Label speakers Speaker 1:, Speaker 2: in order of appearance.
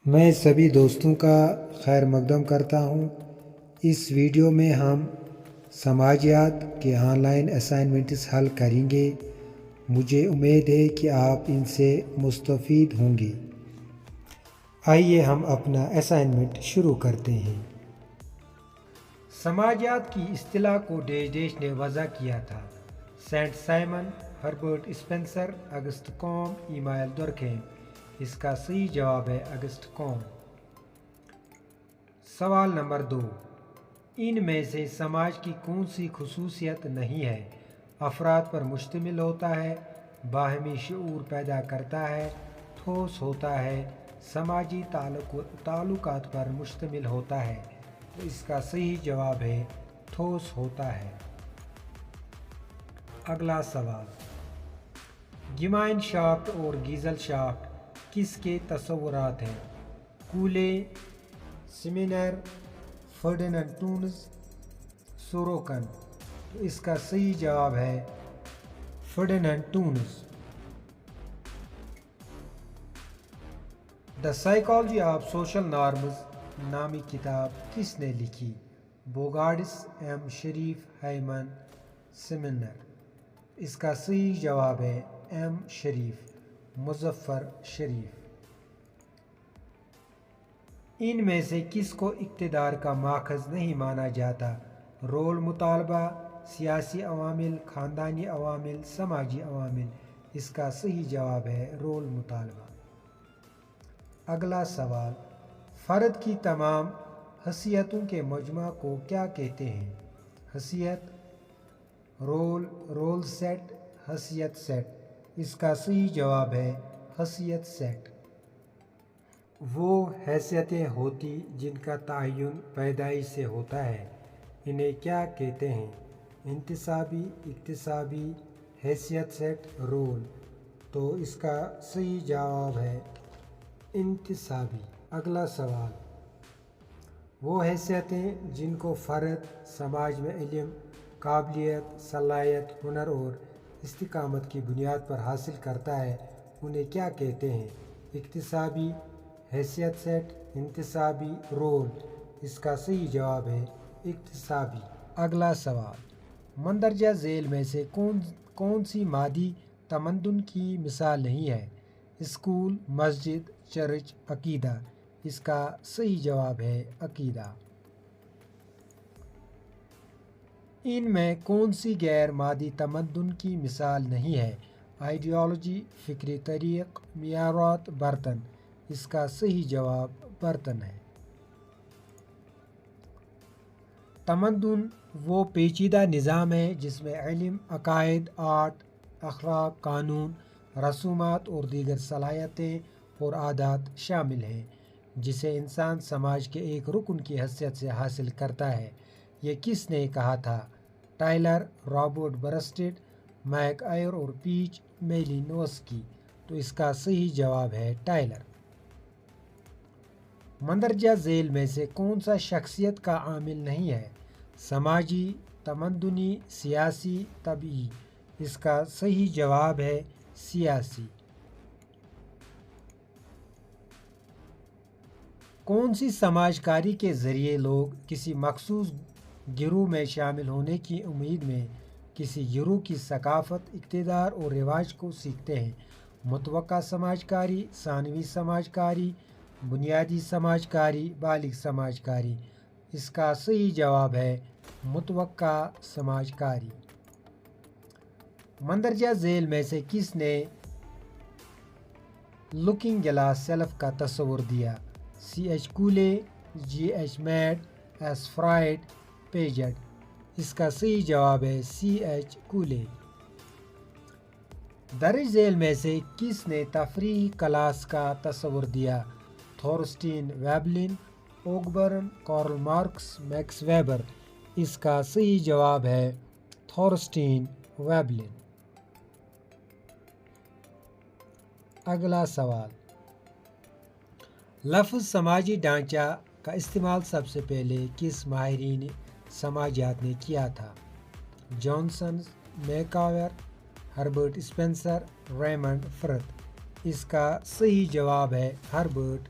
Speaker 1: میں سبھی دوستوں کا خیر مقدم کرتا ہوں۔ اس ویڈیو میں ہم سماجیات کے آن لائن اسائنمنٹس حل کریں گے۔ مجھے امید ہے کہ آپ ان سے مستفید ہوں گے۔ آئیے ہم اپنا اسائنمنٹ شروع کرتے ہیں۔ سماجیات کی اصطلاح کو ڈیش نے وضع کیا تھا۔ سینٹ سائمن، ہربرٹ اسپینسر، اگست کوم، ایمائل دورکہیم۔ اس کا صحیح جواب ہے اگست کوم۔ سوال نمبر 2، ان میں سے سماج کی کون سی خصوصیت نہیں ہے؟ افراد پر مشتمل ہوتا ہے، باہمی شعور پیدا کرتا ہے، ٹھوس ہوتا ہے، سماجی تعلقات پر مشتمل ہوتا ہے۔ تو اس کا صحیح جواب ہے ٹھوس ہوتا ہے۔ اگلا سوال، گیمائن شافٹ اور گیزل شافٹ کس کے تصورات ہیں؟ کولے، سیمینر، فرڈیننڈ ٹونز، سوروکن۔ تو اس کا صحیح جواب ہے Ferdinand ٹونز۔ The psychology of social norms نامی کتاب کس نے لکھی؟ بوگارڈس، ایم شریف، ہائمن، سیمینر۔ اس کا صحیح جواب ہے ایم شریف، مظفر شریف۔ ان میں سے کس کو اقتدار کا ماخذ نہیں مانا جاتا؟ رول مطالبہ، سیاسی عوامل، خاندانی عوامل، سماجی عوامل۔ اس کا صحیح جواب ہے رول مطالبہ۔ اگلا سوال، فرد کی تمام حیثیتوں کے مجموعہ کو کیا کہتے ہیں؟ حیثیت، رول سیٹ، حیثیت سیٹ۔ اس کا صحیح جواب ہے حیثیت سیٹ۔ وہ حیثیتیں ہوتی جن کا تعین پیدائش سے ہوتا ہے، انہیں کیا کہتے ہیں؟ انتصابی، اکتسابی، حیثیت سیٹ، رول۔ تو اس کا صحیح جواب ہے انتصابی۔ اگلا سوال، وہ حیثیتیں جن کو فرد سماج میں علم، قابلیت، صلاحیت، ہنر اور استقامت کی بنیاد پر حاصل کرتا ہے، انہیں کیا کہتے ہیں؟ اکتسابی، حیثیت سیٹ، انتصابی، رول۔ اس کا صحیح جواب ہے اکتسابی۔ اگلا سوال، مندرجہ ذیل میں سے کون سی مادی تمدن کی مثال نہیں ہے؟ اسکول، مسجد، چرچ، عقیدہ۔ اس کا صحیح جواب ہے عقیدہ۔ ان میں کون سی غیر مادی تمدن کی مثال نہیں ہے؟ آئیڈیالوجی، فکری طریق، معیارات، برتن۔ اس کا صحیح جواب برتن ہے۔ تمدن وہ پیچیدہ نظام ہے جس میں علم، عقائد، آرٹ، اخلاق، قانون، رسومات اور دیگر صلاحیتیں اور عادات شامل ہیں، جسے انسان سماج کے ایک رکن کی حیثیت سے حاصل کرتا ہے۔ یہ کس نے کہا تھا؟ ٹائلر، رابرٹ برسٹڈ، میک آئر اور پیچ میلینوسکی۔ تو اس کا صحیح جواب ہے ٹائلر۔ مندرجہ ذیل میں سے کون سا شخصیت کا عامل نہیں ہے؟ سماجی، تمدنی، سیاسی، طبعی۔ اس کا صحیح جواب ہے سیاسی۔ کون سی سماج کاری کے ذریعے لوگ کسی مخصوص گروہ میں شامل ہونے کی امید میں کسی گروہ کی ثقافت، اقتدار اور رواج کو سیکھتے ہیں؟ متوقع سماج کاری، ثانوی سماج کاری، بنیادی سماج کاری، بالغ سماج کاری۔ اس کا صحیح جواب ہے متوقع سماج کاری۔ مندرجہ ذیل میں سے کس نے لکنگ گلاس سیلف کا تصور دیا؟ C H Cooley, G H Mead, S Freud, Piaget. اس کا صحیح جواب ہے سی ایچ کولے۔ درج ذیل میں سے کس نے تفریحی کلاس کا تصور دیا؟ تھورسٹین ویبلن، اوگبرن، کارل مارکس، میکس ویبر۔ اس کا صحیح جواب ہے تھورسٹین ویبلن۔ اگلا سوال، لفظ سماجی ڈھانچہ کا استعمال سب سے پہلے کس ماہرین سماجیات نے کیا تھا؟ Johnson, MacIver, Herbert Spencer, Raymond Firth. اس کا صحیح جواب ہے ہربرٹ